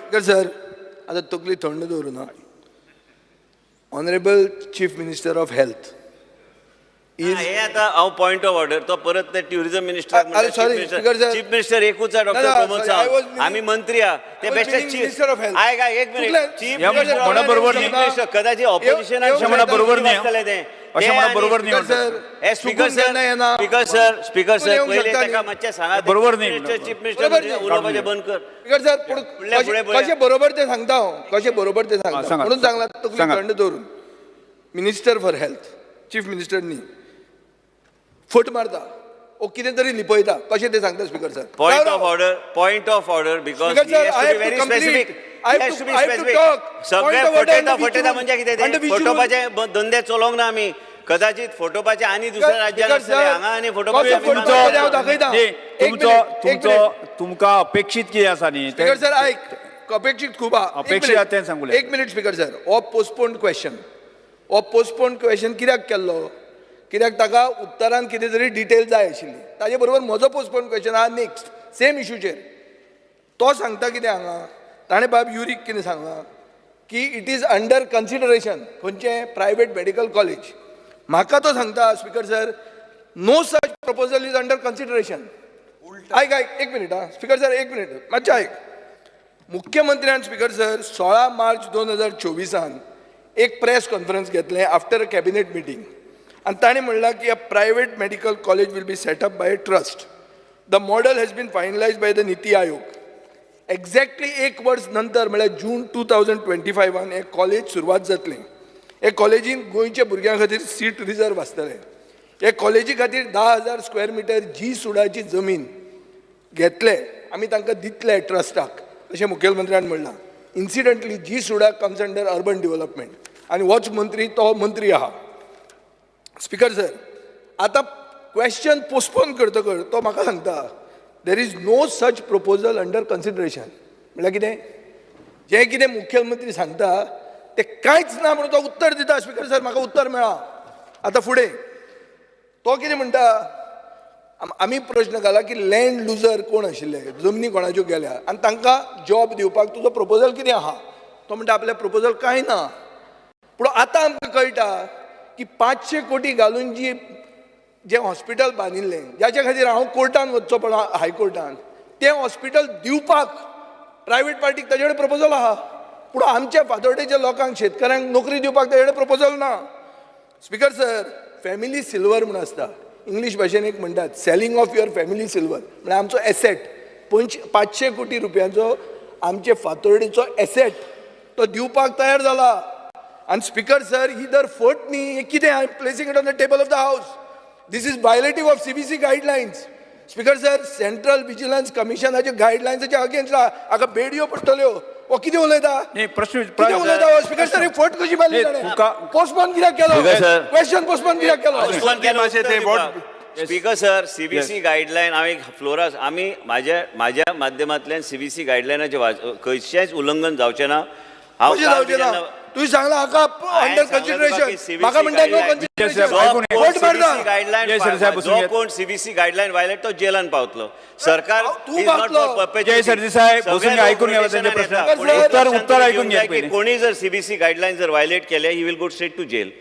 Speaker sir आता तकली थंड दवरू ना. Honourable chief minister of health हे आता हांव पॉयंट ऑफ ऑर्डर तो परत ते टुरिझम मिनिस्टर चीफ मिनिस्टर एकूच आहे डॉक्टर प्रमोद सावंत आम्ही मंत्री आहा ते बेस्ट चीफ आय काय एक मिनिट चीफ मिनिस्टर कदाचित ऑपोजिशन बरोबर नाही बरोबर नाही sir speaker sir speaker sir पहिले ताका मातशें सांगा बरोबर नाही चीफ मिनिस्टर उलोवपाचें बंद कर. स्पीकर सर कशें बरोबर ते सांगता हांव कशें बरोबर ते सांगता म्हणून सांगला तकली थंड दवरून. Minister for health chief minister न्ही फट मारता ओ कितें तरी लिपयता कशें ते सांगता speaker sir. Point of order because very specific सगळे फटयता म्हणजे कितें ते फटोवपाचे धंदे चलोवंक ना आमी कदाचित फटोवपाचे आनी दुसऱ्या राज्यात आसतले हांगा आनी तुमकां अपेक्षित कितें आसा न्ही स्पीकर सर आयक अपेक्षित खूब अपेक्षित तें सांगूं. एक मिनिट स्पीकर सर हो पोस्टपोन्ड क्वेश्चन कित्याक केल्लो कित्याक ताका उत्तरान कितें तरी डिटेल जाय आशिल्ली ताजे बरोबर म्हजो पोस्टपोन क्वेश्चन आहा नेक्स्ट सेम इशूचेर तो सांगता कितें हांगा ताणें बाब युरीक कितें सांगलां की इट इज अंडर कन्सिडरेशन खंयचें प्रायवेट मेडिकल कॉलेज. म्हाका तो सांगता speaker sir no such proposal is under consideration. आयक एक मिनिट हा स्पीकर सर एक मिनिट मातशें आयक. मुख्यमंत्र्यान स्पीकर सर 16 मार्च 2024 एक प्रेस कॉन्फरन्स घेतलें आफ्टर अ कॅबिनेट मिटींग आनी ताणें म्हणलां की a private medical college will be set up by a trust. The model has been finalised by the Niti Aayog. Exactly एक वर्स नंतर म्हळ्यार जून 2025 हें कॉलेज सुरवात जातलें. हे कॉलेजीन गोंयच्या भुरग्यां खातीर सीट रिजर्व आसतलें. हे कॉलेजी खातीर 10,000 स्क्वेअर मिटर जी सुडाची जमीन घेतले आमी तांकां दितले ट्रस्टाक अशें मुखेलमंत्र्यान म्हणलां. Incidentally G SUDA comes under urban development आनी होच मंत्री तो मंत्री आहा. स्पीकर सर आतां क्वेश्चन पोस्टपोन करतकच तो म्हाका सांगता there is no such proposal under consideration. म्हळ्यार कितें जें कितें मुख्यमंत्री सांगता तें कांयच ना म्हणून तो उत्तर दिता. स्पीकर सर म्हाका उत्तर मेळ्ळा. आतां फुडें तो कितें म्हणटा आमी प्रश्न घाला की लँड लुजर कोण आशिल्ले जमनी कोणाच्यो गेल्या आनी तांकां जॉब दिवपाक तुजो प्रपोजल कितें आहा. तो म्हणटा आपले प्रपोजल कांय ना पूण आतां आमकां कळटा की 500 कोटी घालून जें हॉस्पिटल बांदिल्लें ज्याच्या खातीर हांव कोर्टान वचचो पडला हायकोर्टान तें हॉस्पिटल दिवपाक प्रायवेट पार्टीक ताचे कडेन प्रपोजल आहा पूण आमच्या फातोर्डेच्या लोकांक शेतकऱ्यांक नोकरी दिवपाक ताचे कडेन प्रपोजल ना. स्पीकर सर फॅमिली सिल्वर म्हूण आसता इंग्लीश भाशेन एक म्हणटात selling of your family silver म्हळ्यार आमचो एसेट 500 कोटी रुपयांचो आमचे फातोर्डेचो एसेट तो दिवपाक तयार जाला. आनी स्पीकर सर ही दर फट न्ही हें कितें I am placing it on the table of the house. This is violative of CBC guidelines. Speaker sir central vigilance कमिशनाच्या गायडलायन्साच्या अगेन्स्ट हाका बेडयो पडटल्यो. हो कितें उलयता कितें उलयता स्पीकर सर ही फट कशी मारली पोस्टपोन कित्याक केलो क्वेश्चन पोस्टपोन कित्याक केलो. स्पीकर सर CBC गायडलायन हांव एक फ्लोरा आमी म्हाज्या माध्यमांतल्यान CBC गायडलायनाचें खंयचेंच उल्लंघन जावचें ना. हांव तुवें सांगला हाका अंडर कन्सिडरेशन म्हाका म्हणटा नो कन्सिडरेशन गायडलायन जो कोण CBC गायडलायन वायलेट तो जेलान पावतलो. सरकार कोणी जर CBC गायडलायन जर वायलेट केले he will go straight to jail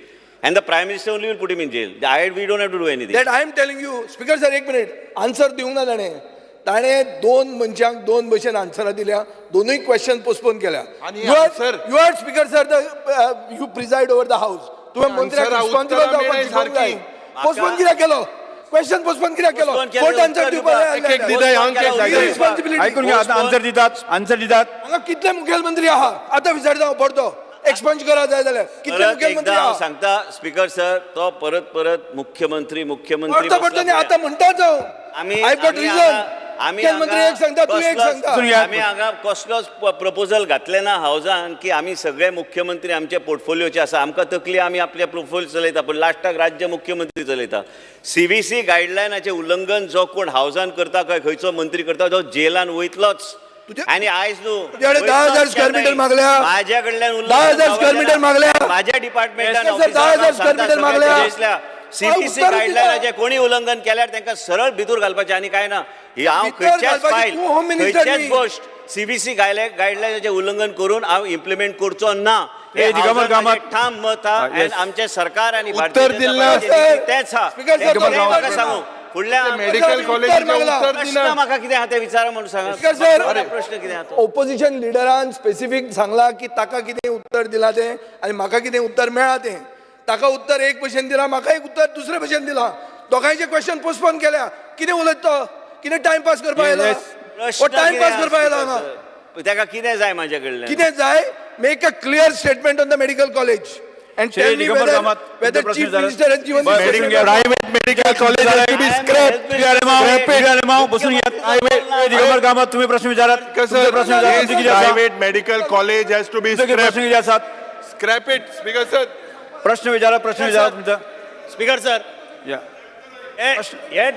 and the prime minister only will put him in jail. We don't have to do anything. That I am telling you. Speaker sir एक minute answer दिवंक ना ताणें 2 मनशांक 2 भशेन आन्सरां दिल्या दोनूय question postpone केल्या. You are speaker sir you preside over the house. तुवें मंत्र्याक रिस्पॉन्सिबल जावपाक जाय. पोस्टपोन कित्याक केलो क्वेश्चन पोस्टपोन कित्याक केलो कोर्ट आन्सर दिवपाक आयकून घे. आतां आन्सर दितात हांगा कितले मुखेलमंत्री आहा आतां विचारता हांव परतो एक्सपंज करा जाय जाल्यार कितले मुखेलमंत्री सांगता. स्पीकर सर तो परत मुख्यमंत्री आतां म्हणटाच आमी हांगा कसलोच प्रपोजल घातले ना हावजान की आमी सगळे मुख्यमंत्री आमचे पोर्टफोलियोचे आसा. आमकां तकली आमी आपले पोर्टफोलियो चलयता पूण लास्टाक राज्य मुख्यमंत्री चलयता. CBC गायडलायनाचें उल्लंघन जो कोण हावजान करता काय खंयचो मंत्री करता तो जेलान वयतलोच. आणि आयज न्हू 10,000 स्क्वेअर मीटर मागल्या माझ्या कडल्यान 10,000 स्क्वेअर मीटर मागल्या माझ्या डिपार्टमेंटान 10,000 स्क्वेअर मीटर मागल्या सीबीसी उत्तर गायडलायनाचे कोणी उल्लंघन केल्यार तांकां सरळ भितूर घालपाचें आनी काय ना. ही हांव भितर खंयच्याच घालपाची फायल तूं होम मिनिस्टर खंयच्याच न्ही. गोश्ट सीबीसी गायडलायनाचें उल्लंघन करून हांव इम्प्लिमेंट करचो ना. ए, दिगंबर कामत. ठाम मत हा. yes. आणि आमचे सरकार आणि उत्तर भारतीय जनता दिल्लं पार्टीची सर. नीती तेच हा. स्पीकर सर, तें तो म्हाका उत्तर सांगू फुडल्या मेडिकल कॉलेजीचे मागला. उत्तर प्रश्न दिलं म्हाका कितें आहा तें विचारा म्हणून सांगा. स्पीकर सर, बरो प्रश्न कितें आहा तो? ओपोजिशन लिडरान स्पेसिफीक सांगला की ताका कितें उत्तर दिला तें आनी म्हाका कितें उत्तर मेळ्ळा तें. ताका उत्तर एक भशेन दिला, म्हाका एक उत्तर दुसरे भशेन दिला. दोगांयचे क्वेश्चन पोस्टपोन केल्या. कितें उलयता तो? कितें टायमपास करपा येयला? प्रश्न कितें टायमपास आहा, करपा येयला स्पीकर हांगा? सर? ताका कितें जाय म्हाजे कडल्यान? कितें जाय? Make a clear statement on the medical college and Shri tell me Digambar whether Kamat, whether तुमचा chief प्रश्न minister has given this medical- statement. Private medical college has to be scrapped. बसून घ्या. ए, दिगंबर कामत तुम्ही प्रश्न विचारात. तुमचे प्रश्न विचारा. तुमचे किती आसा? Private medical college has to be तुमचे किती प्रश्न scrapped. किती आसात? Scrap it, speaker sir. प्रश्न विचारा तुमचा. स्पीकर सर या. हे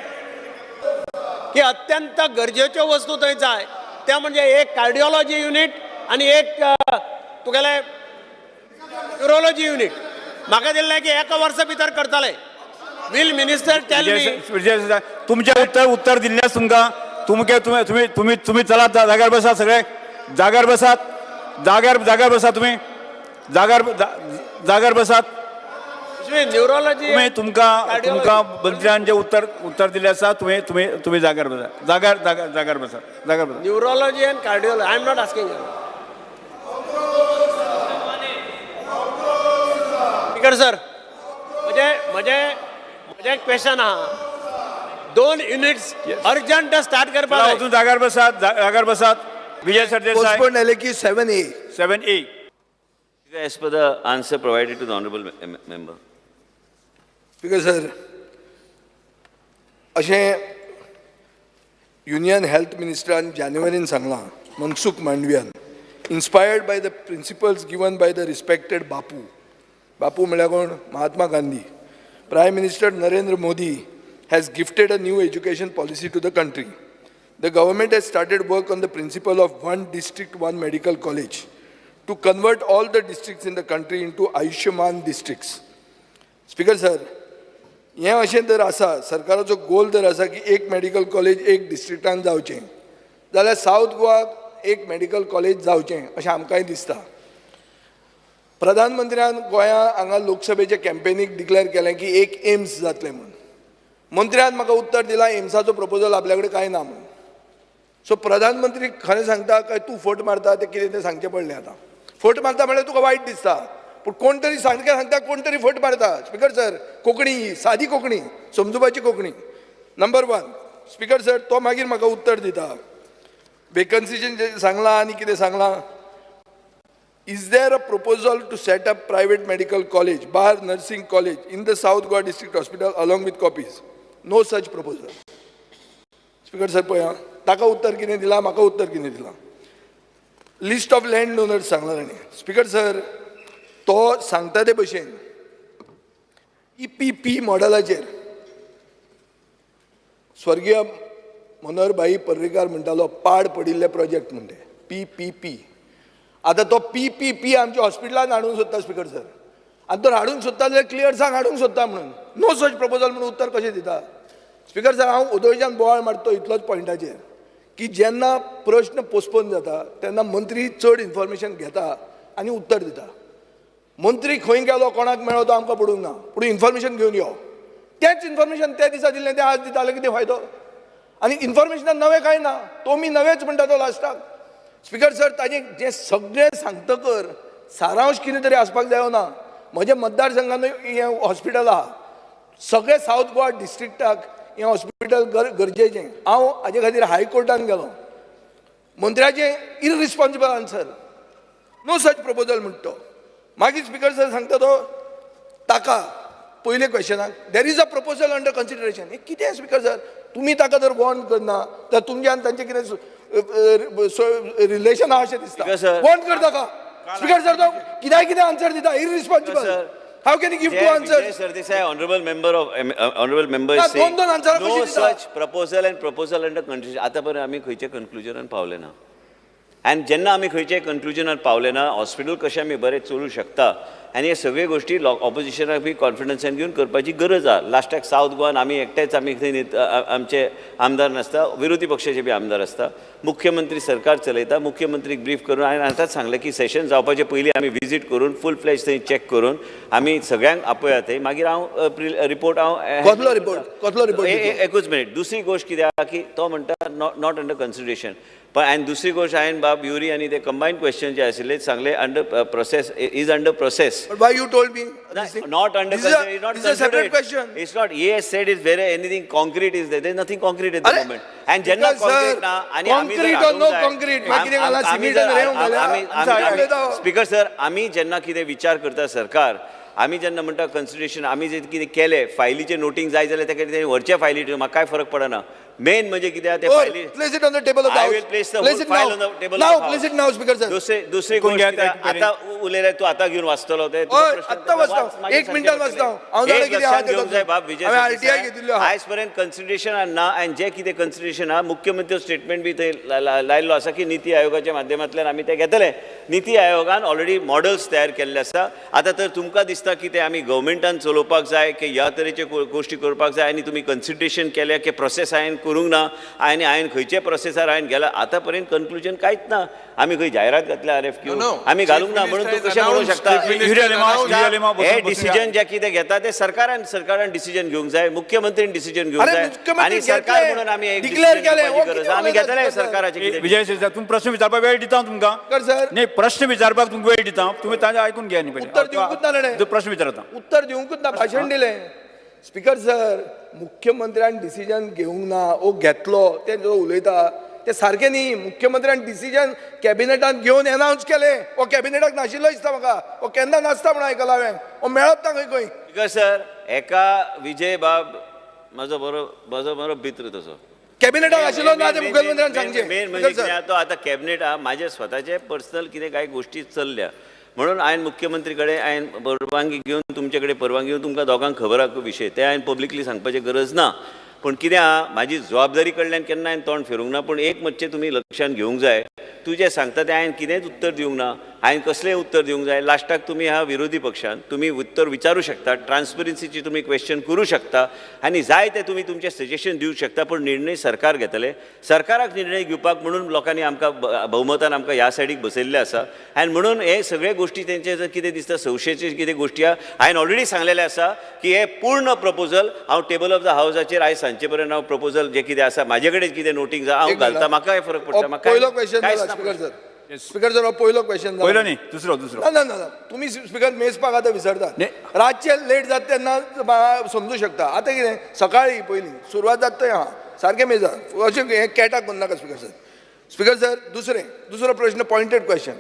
की अत्यंत गरजेच्यो वस्तू थंय जाय त्या म्हणजे एक कार्डिओलॉजी युनिट आणि एक तुगेले न्युरोलॉजी युनिट म्हाका दिल्लें की एका वर्सा भितर करतले. विल मिनिस्टर टेल मी तुमचे उत्तर दिल्ल्यास तुमकां तुम्ही चला जाग्यार बसा सगळे जाग्यार बसात जाग्यार बसा तुम्ही जाग्यार बसात. न्युरोलॉजी तुमकां मंत्र्यान जे उत्तर दिले आसा तुम्ही जाग्यार बसा जाग्यार बसा. Neurology and cardiology I am not asking. Speaker sir म्हणजे क्वेश्चन आहा 2 युनिट्स अर्जंट स्टार्ट करपाक जाय. तुम्ही जाग्यार बसात. विजय सरदेसाय पोस्टपोन झाले की 7A. 7A. As per the answer provided to the honorable member. Speaker sir, अशें युनियन हेल्थ मिनिस्टरान जानेवारीन सांगलां मनसुख मांडवियान, inspired by the principles given by the respected Bapu म्हळ्यार कोण? Mahatma Gandhi. Prime minister Narendra Modi has gifted a new education policy to the country. The government has started work on the principle of one district, one medical college to convert all the districts in the country into Ayushman districts. Speaker sir, हें अशें जर आसा, सरकाराचो गोल जर आसा की एक medical college एक डिस्ट्रिक्टान जावचें, जाल्यार सावथ गोवाक एक मेडिकल कॉलेज जावचें अशें आमकांय दिसता. प्रधानमंत्र्यान गोंया हांगा लोकसभेचे कॅम्पेनीक डिक्लेअर केलें की एक एम्स जातलें म्हणून. मंत्र्यान म्हाका उत्तर दिलां एम्साचो प्रपोजल आपल्या कडेन कांय ना म्हणून. सो प्रधानमंत्री खरें सांगता काय तूं फट मारता तें कितें तें सांगचें पडलें आतां. फट मारता म्हळ्यार तुका वायट दिसता, पूण कोण तरी सारकें सांगता कोण तरी फट मारता. स्पीकर सर, कोंकणी ही सादी कोंकणी, समजुपाची कोंकणी. नंबर 1 स्पीकर सर, तो मागीर म्हाका उत्तर दिता वेकन्सीचें जें सांगलां आनी कितें सांगलां. Is there a proposal to set up private medical college, bar nursing college in the South Goa District Hospital along with copies? No such proposal. Speaker sir पळया, ताका उत्तर कितें दिलां, म्हाका उत्तर कितें दिलां. लिस्ट ऑफ लँड डोनर्स सांगला ताणें. स्पीकर सर, तो सांगता ते भशेन EPP मॉडेलाचेर स्वर्गीय मनोहरभाई पर्रीकार म्हणटालो पाड पडिल्ले प्रोजेक्ट म्हणून ते PPP. आतां तो PPP आमच्या हॉस्पिटलान हाडूंक सोदता स्पीकर सर. आनी तो हाडूंक सोदता जाल्यार क्लियर सांग हाडूंक सोदता म्हणून. नो सच प्रपोजल म्हणून उत्तर कशें दिता. स्पीकर सर, हांव उदयच्यान बोवाळ मारता इतलोच पॉयंटाचेर की जेन्ना प्रश्न पोस्टपोन जाता तेन्ना मंत्री चड इन्फॉर्मेशन घेता आनी उत्तर दिता. मंत्री खंय गेलो कोणाक मेळ्ळो तो आमकां पडूंक ना, पूण इन्फॉर्मेशन घेवन यो. तेंच इन्फॉर्मेशन त्या दिसा दिलें तें आज दिता जाल्यार कितें फायदो. आनी इन्फॉर्मेशनान नवें कांय ना, तो मी नवेंच म्हणटा तो लास्टाक. स्पीकर सर, ताजें जें सगळें सांगतकर सारांश कितें तरी आसपाक जायो ना. म्हज्या मतदारसंघानूय हें हॉस्पिटल आहा, सगळे सावथ गोवा डिस्ट्रिक्टाक हें हॉस्पिटल गरजेचें. हांव हाजे खातीर हायकोर्टान गेलो. मंत्र्याचें irresponsible answer, no such proposal म्हणटा तो. मागीर स्पीकर सर सांगता तो ताका पयले क्वेश्चनाक there is a proposal under consideration. हें कितें स्पीकर सर? तुमी ताका जर वॉर्न करना जाल्यार तुमचे आनी तांचें कितें रिलेशन आहा अशें दिसता. वॉर्न कर ताका. स्पीकर सर, तो कितें आन्सर दिता, irresponsible. How can you give two answers? Vijay Sardesai, honorable member is ना, saying दोन answer no कशी दिता? such proposal and proposal under consideration. आता पर्यंत आमी खंयच्या कन्क्लुजनान पावले ना. आनी जेन्ना आमी खंयच्याय कन्क्लुजनार पावले ना, हॉस्पिटल कशें आमी बरें चलूं शकता आनी हे सगळे गोश्टी ऑपोजिशनाक बी कॉन्फिडन्सान घेवन करपाची गरज आहा. लास्टाक सावथ गोवान आमी एकटेच आमी थंय आमचे आमदार नासता, विरोधी पक्षाचे बी आमदार आसता. मुख्यमंत्री सरकार चलयता, मुख्यमंत्रीक ब्रीफ करून हांवें आतांच सांगलें की सेशन जावपाचे पयलीं आमी विजीट करून फूल फ्लॅज थंय चॅक करून आमी सगळ्यांक आपयात थंय. मागीर हांव रिपोर्ट कसलो रिपोर्ट एकूच मिनिट. दुसरी गोश्ट कितें आहा की तो म्हणटा नॉट अंडर कन्सिडरेशन. पण आनी दुसरी गोश्ट हांवें बाब युरी आनी ते कंबायन क्वेश्चन जे आशिल्ले सांगले under process is under process. But why you told me? Not under This is a- it's not this is a separate considered. question. It's not. He has said it's very anything concrete is there. There's nothing concrete at the Arre, moment. And jenna because, sir, concrete na आणि आम्ही जर concrete or no हाडूंक जाय- concrete, आम- मागीर घाला, आम- आम्ही cement जर- and रेंव घाला. आम्ही स्पीकर सर आम्ही जेन्ना कितें विचार करता सरकार आम्ही जेन्ना म्हणटा कन्सिडरेशन आम्ही जे कितें केलें फायलीचें नोटींग जाय जाल्यार तेका कितें व्हरचे फायली म्हाका काय फरक पडना. मेन म्हणजे कितें ते Oh, फायली place it on the table of the I House. will place the Place whole it file now. on the table Now, of the House. place it now, Speaker sir. दुसरी ऐकून गोष्ट घ्या, कितें ऐकून घ्या. आता उलयले तू आता घेवन वाचतलो ते हय, आत्ता वाचता. एक मिनिटात वाचता. हांव जाणा कितें आहा ते घेवंक जाय बाब विजय हांवें RTI घेतिल्लो आहा. आयज पर्यंत कन्सिडरेशन ना आनी जे कितें कन्सिडरेशन आहा मुख्यमंत्री स्टेटमेंट बी थंय लायल्लो आसा की निती आयोगाच्या माध्यमांतल्यान आमी ते घेतले. निती आयोगान ऑलरेडी मॉडल्स तयार केल्ले आसा. आतां तर तुमकां दिसता की ते आमी गव्हर्मेंटान चलोवपाक जाय की ह्या तरेचे गोश्टी करपाक जाय आनी तुमी कन्सिडरेशन केल्या की प्रोसेस हांवें करूंक ना आनी हांवें खंयचे प्रोसेसार हांवें गेला आतां पर्यंत कन्क्लुजन कांयच ना. आमी खंय जायरात घातल्या RFQ आमी घालूंक ना म्हणून तूं कशें म्हणूंक शकता हे डिसिजन जे कितें घेता ते सरकारान डिसिजन घेवंक जाय मुख्यमंत्रीन डिसिजन घेवंक अरे, जाय मुख्यमंत्री आनी सरकार घेतले, म्हणून आमी एक declare decision केले, घेवपाची हो, गरज कितें आहा. आमी उलयता घेतले सर? सरकाराचे कितें विजय शिरसाट तुम्ही प्रश्न विचारपाक वेळ दिता तुमकां. कर सर. नाही प्रश्न विचारपाक तुमकां वेळ दिता तुम्ही ताजें आयकून घ्या न्ही उत्तर दिवंकूच ना ताणें. तो प्रश्न विचारता. उत्तर दिवंकूच ना भाशण दिलें. स्पीकर सर मुख्यमंत्र्यान डिसिजन घेवंक ना ओ घेतलो ते जो उलयता ते सारकें न्ही. मुख्यमंत्र्यान डिसिजन कॅबिनेटान घेवन एनावन्स केलें. ओ कॅबिनेटाक नाशिल्लो दिसता म्हाका. ओ केन्ना नासता म्हणून आयकलां हांवें. ओ मेळप ना खंय खंय. स्पीकर सर एका विजय बाब म्हजो बरो भित्र तसो कॅबिनेटाक आशिल्लो ना ते मुख्यमंत्र्यान सांगचें. मेन म्हणजे स्पीकर कितें सर. आहा तो आतां कॅबिनेट आहा म्हाजे स्वताचे पर्सनल कितें कांय गोश्टी चल्ल्या म्हणून हांवें मुख्यमंत्री कडेन हांवें परवानगी घेवन तुमचे कडेन परवानगी घेवन तुमकां दोगांक खबर आहा विशय ते हांवें पब्लिकली सांगपाची गरज ना. पूण कितें आहा म्हाजी जबाबदारी कडल्यान केन्ना हांवें तोंड फिरूंक ना. पूण एक मातशें तुमी लक्षांत घेवंक जाय तूं जें सांगता तें हांवें कितेंच उत्तर दिवंक ना. हांवें कसलेंय उत्तर दिवंक जाय. लास्टाक तुमी ह्या विरोधी पक्षान तुमी उत्तर विचारूं शकता ट्रान्सपरन्सीची तुमी क्वेश्चन करूं शकता आनी जाय ते तुमी तुमचें सजेशन दिवंक शकता. पूण निर्णय सरकार घेतले. सरकाराक निर्णय घेवपाक म्हणून लोकांनी आमकां भोवमतान आमकां ह्या सायडीक बसयल्ले आसा आनी म्हणून हे सगळे गोश्टी तेंचे जर कितें दिसता संशयाचे कितें गोश्टी आहा हांवें ऑलरेडी सांगलेलें आसा की हे पूर्ण प्रपोजल हांव टेबल ऑफ द हावसाचेर आयज सांजचे पर्यंत हांव प्रपोजल जे कितें आसा म्हाजे कडेन कितें नोटींग हांव घालता म्हाका काय फरक पडटा. म्हाका पहिलो क्वेश्चन कांयच जाला ना. Speaker sir. स्पीकर सर हो पहिलो क्वेश्चन जाला. पहिलो न्ही दुसरो ना ना ना तुम्ही स्पीकर मेजपाक आतां विसरता. नाही. रातचे लेट जाता तेन्ना समजू शकता. आतां कितें सकाळी पयलीं सुरवात जाता थंय आहा सारकें मेजा अशें हें कॅटाक करूं नाका स्पीकर सर. स्पीकर सर दुसरो प्रश्न पॉयंटेड क्वेश्चन.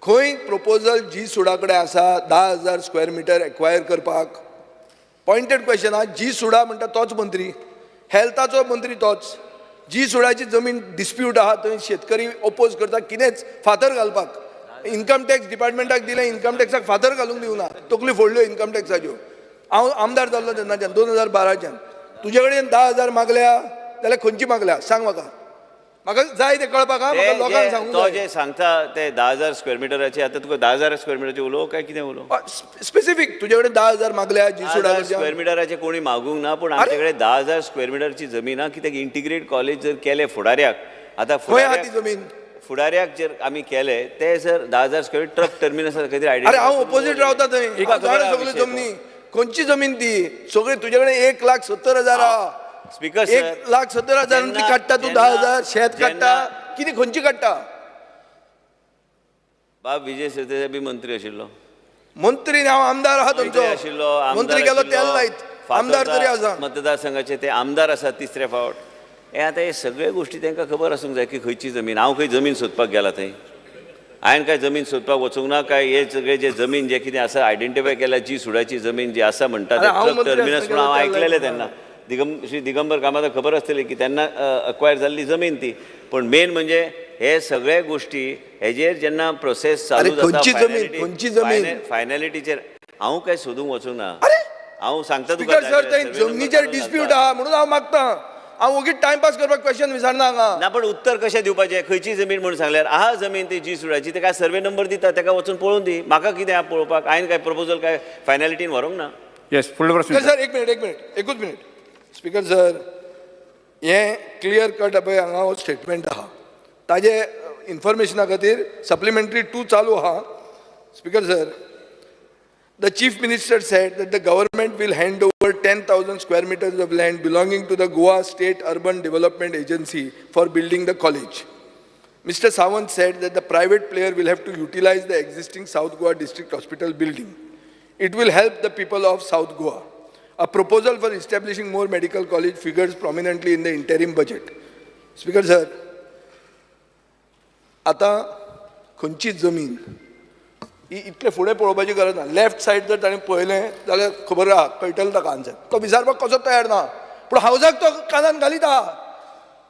खंय प्रपोजल जी सुडा कडेन आसा 10,000 स्क्वेअर मिटर एक्वायर करपाक पॉयंटेड क्वेश्चन आहा. जी सुडा म्हणटा तोच मंत्री हेल्थाचो मंत्री तोच. जी सुडाची जमीन डिस्प्यूट आहा थंय शेतकरी ओपोज करता कितेंच फातर घालपाक इन्कम टॅक्स डिपार्टमेंटाक दिलें इन्कम टॅक्साक फातर घालूंक दिवना. तकली फोडल्यो इन्कम टॅक्साच्यो. हांव आमदार जाल्लो तेन्नाच्यान 2012च्यान तुजे कडेन 10,000 मागल्या जाल्यार खंयची मागल्या सांग म्हाका जाय ते कळपाक हा म्हाका लोकांक सांगूंक तो जाय. जे सांगता ते 10,000 स्क्वेअर मिटराचे आतां तुका 10,000 स्क्वेअर मिटराचे उलोव काय कितें उलोव स्पेसिफीक तुजे कडेन 10,000 मागल्या जी 10,000 सुडा स्क्वेअर मिटराचे कोणी मागूंक ना. पूण आमचे कडेन 10,000 स्क्वेअर मिटरची जमीन आहा कित्याक इंटिग्रेट कॉलेज जर केलें फुडाऱ्याक आतां खंय आहा ती जमीन. फुडाऱ्याक जर आमी केले ते जर 10,000 स्क्वेअर ट्रक टर्मिनस खंय तरी अरे हांव ओपोजीट रावता थंय. हांव जाणा सगळ्यो जमनी खंयची जमीन ती सगळी तुजे कडेन 1,70,000 आहा. स्पीकर सर 1,70,000 काडटा तूं 10,000 शेत काडटा कितें खंयची काडटा. बाब विजय सरदेसाय बी मंत्री आशिल्लो. मंत्री हांव आमदार आहा तुमचो. मंत्री आशिल्लो मंत्री गेलो तेल लायत आमदार तरी आसा. मतदारसंघाचे ते आमदार आसात तिसरे फावट. हे आतां हे सगळे गोश्टी तांकां खबर आसूंक जाय की खंयची जमीन. हांव खंय जमीन सोदपाक गेला थंय हांवें काय जमीन सोदपाक वचूंक ना काय हे सगळे जे जमीन जे कितें आसा आयडेंटिफाय केल्या जी सुडाची जमीन जी आसा म्हणटा ते हांव ट्रक मंत्री टर्मिनस आसतना म्हणून हांव गेलो आयकलेलें तेन्ना. तेन्ना श्री दिगंबर कामताक खबर आसतली की तेन्ना अक्वायर जाल्ली जमीन ती. पण मेन म्हणजे हे सगळे गोश्टी हेजेर जेन्ना प्रोसेस चालू अरे खंयची जमीन, खंयची जमीन? फायनॅलिटीचेर हांव काय सोदूंक वचूंक ना. अरे हांव सांगता स्पीकर सर थंय जमनीचेर डिस्प्यूट आहा म्हणून हांव मागता. हांव ओगीच टायमपास करपाक क्वेश्चन विचारना हांगा. ना पण उत्तर कशें दिवपाचें खंयची जमीन म्हणून सांगल्यार आहा जमीन ती जी सुडाची तेका सर्वे नंबर दिता तेका वचून पळोवन दी. म्हाका कितें आहा पळोवपाक? हांवें काय प्रपोजल काय फायनलिटीन व्हरूंक ना. येस फुडलो प्रश्न स्पीकर सर एक मिनिट एकूच मिनिट. स्पीकर सर हें क्लियर कट पळय हांगा हो स्टेटमेंट आहा ताजे इन्फॉर्मेशना खातीर सप्लिमेंटरी 2 चालू आहा. Speaker sir, the Chief Minister said that the government will hand over 10,000 square meters of land belonging to the Goa State Urban Development Agency for building the college. Mr. Sawant said that the private player will have to utilize the existing South Goa District Hospital building. It will help the people of South Goa. A proposal for establishing more medical college figures prominently in the interim budget. Speaker sir, आता खंयची जमीन ही इतले फुडें पळोवपाची गरज ना. Left said जर ताणें पळयलें जाल्यार खबर आहा कळटलें ताका आन्सर. तो विचारपाक कसो तयार ना पूण हावजाक तो कानान घालीत आहा.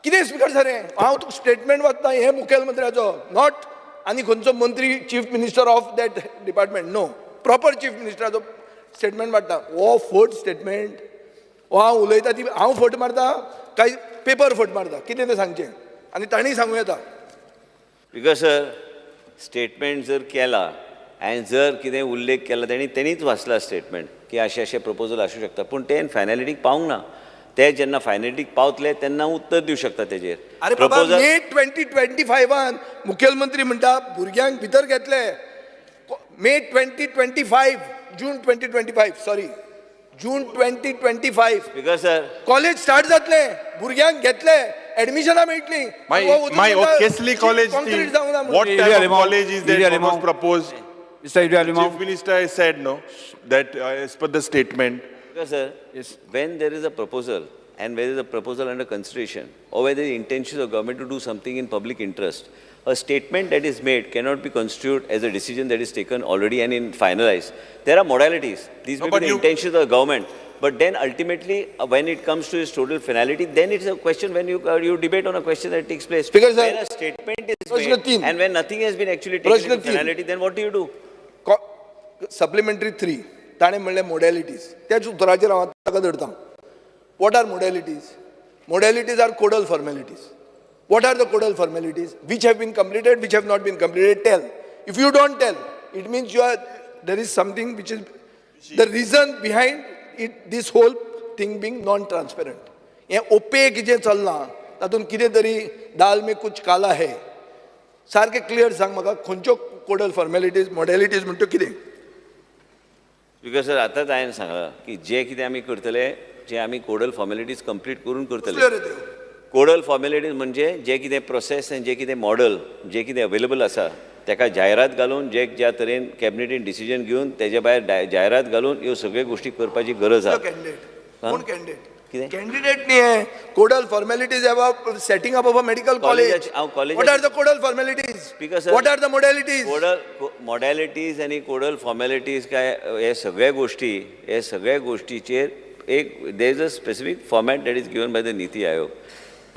कितें स्पीकर सर हें? हांव तुका स्टेटमेंट वाचता हें मुखेलमंत्र्याचो, नॉट आनी खंयचो मंत्री chief minister of that department. No, proper chief मिनिस्टराचो स्टेटमेंट मारता. हो फट स्टेटमेंट, हो हांव उलयता ती हांव फट मारता काय पेपर फट मारता? कितें तें सांगचें आनी तांणी सांगूं येता. बिकॉज सर स्टेटमेंट जर केला आणि जर कितें उल्लेख केला तेणीच वाचला स्टेटमेंट की अशें प्रपोजल आसूं शकता पूण तें फायनलिटीक पावूंक ना. ते जेन्ना फायनलिटीक पावतले तेन्ना उत्तर दिवं शकता तेजेर. अरे बाबा, मे 2025 मुखेलमंत्री म्हणटा भुरग्यांक भितर घेतले. मे 2025 जून 2025 sorry June 2025 because sir college start जातले, भुरग्यांक घेतले, एडमिशनां मेळटली. My Kesli college team, what type of college is that was proposed? Mr. Ilya Limau. Chief Minister has said no, that as per the statement. because sir, when there is a proposal and whether the proposal under consideration or whether the intentions of government to do something in public interest, a statement that is made cannot be construed as a decision that is taken already and in finalized. There are modalities. These may be the intentions of the government. But then ultimately, when it comes to its total finality, then it's a question when you debate on a question that takes place. Because when a statement is Prashna made तीन. and when nothing has been actually taken Prashna into तीन. finality, then what do you do? Supplementary 3 ताणें म्हणलें modalities. त्याच उतराचेर हांव ताका धरता. What are modalities? Modalities are codal formalities. What are the codal formalities? Which have been completed, which have not been completed? Tell. If you don't tell, it means there is something which is the reason behind it, this whole thing being non-transparent. ये opaque जे चलना, तातून कितें तरी दाल में कुछ काला है. सारके क्लियर सांग म्हाका खंयच्यो कोडल फॉर्मेलिटीज, मोडॅलिटीज म्हणटा कितें? बिकॉज सर आतांच हांवें सांगलां की जे कितें आमी करतले जे आमी कोडल फॉर्मेलिटीज कंप्लीट करून करतले. Clear आहे ते. कोडल फॉर्मेलिटीज म्हणजे जे कितें प्रोसेस आनी जे कितें मॉडल जे कितें अवेलेबल आसा ताका जायरात घालून जे ज्या तरेन कॅबिनेटीन डिसिजन घेवन तेजे भायर जायरात घालून ह्यो सगळ्यो गोश्टी करपाची गरज आसा. कॅन्डिडेट कोण कॅन्डिडेट? कितें? कॅन्डिडेट न्ही हे. Codal formalities about setting up of a medical college. हांव college What are the codal formalities? Because, sir, What are the modalities? Codal modalities आनी कोडल फॉर्मेलिटीज काय हे सगळ्या गोश्टीचेर एक there is a specific format that is given by the Niti Aayog.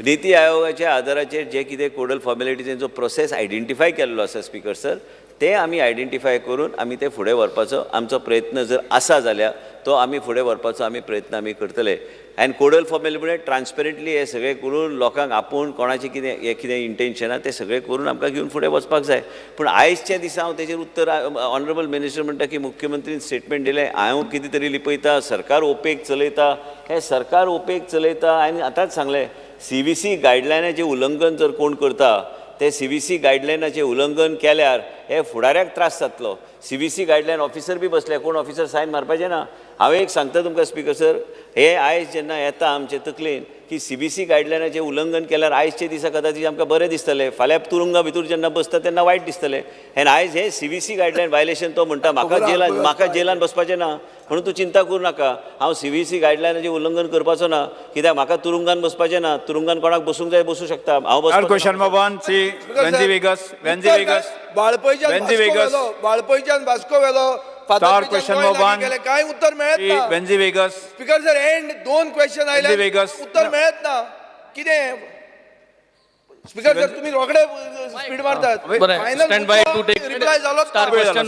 Niti आयोगाच्या आदाराचेर जे कितें कोडल फॉर्मेलिटीजो प्रोसेस आयडेंटिफाय केल्लो आसा स्पीकर सर, ते आमी आयडेंटिफाय करून आमी ते फुडें व्हरपाचो आमचो प्रयत्न जर आसा जाल्यार तो आमी फुडें व्हरपाचो प्रयत्न आमी करतले. आनी कोडल फॉर्मेलिटी म्हणजे ट्रान्सपरंटली हे सगळें करून लोकांक आपूण कोणाचें कितें इंटेन्शन आसा तें सगळें करून आमकां घेवन फुडें वचपाक जाय. पूण आयजच्या दिसा हांव तेजेर उत्तर ऑनरेबल मिनिस्टर म्हणटा की मुख्यमंत्रीन स्टेटमेंट दिलें, हांव कितें तरी लिपयता, सरकार ओपेक चलयता. हें सरकार ओपेक चलयता. हांवें आतांच सांगलें CVC गायडलायनाचें उल्लंघन जर कोण करता ते CVC गायडलायनाचें उल्लंघन केल्यार हे फुडाऱ्याक त्रास जातलो. CVC गायडलायन ऑफिसर बी बसले, कोण ऑफिसर सायन मारपाचें ना. हांव एक सांगता तुमकां स्पीकर सर, हे आयज जेन्ना येता आमचे तकलेन की CVC गायडलायनाचें उल्लंघन केल्यार आयजचे दिसा कदाचित आमकां बरें दिसतलें, फाल्यां तुरुंगा भितर जेन्ना बसता तेन्ना वायट दिसतलें. आनी आयज हे CVC गायडलायन वायलेशन तो म्हणटा म्हाका जेलान बसपाचें ना म्हणून तूं चिंता करूं नाका, हांव CVC गायडलायनाचें उल्लंघन करपाचो ना, कित्याक म्हाका तुरुंगान बसपाचें ना. तुरुंगान कोणाक बसूंक जाय बसूं शकता, हांव Third question number 1, Wendy Vegas. बाळपयच्यान Vasco वेलो. Third question number 1, काय उत्तर मेळत ना. Wendy Vegas. Speaker sir end 2 question आयले, Wendy Vegas. उत्तर मेळत ना. कितें स्पीकर सर तुम्ही रोखडे स्पीड मारतात. Stand by to take reply झालो star question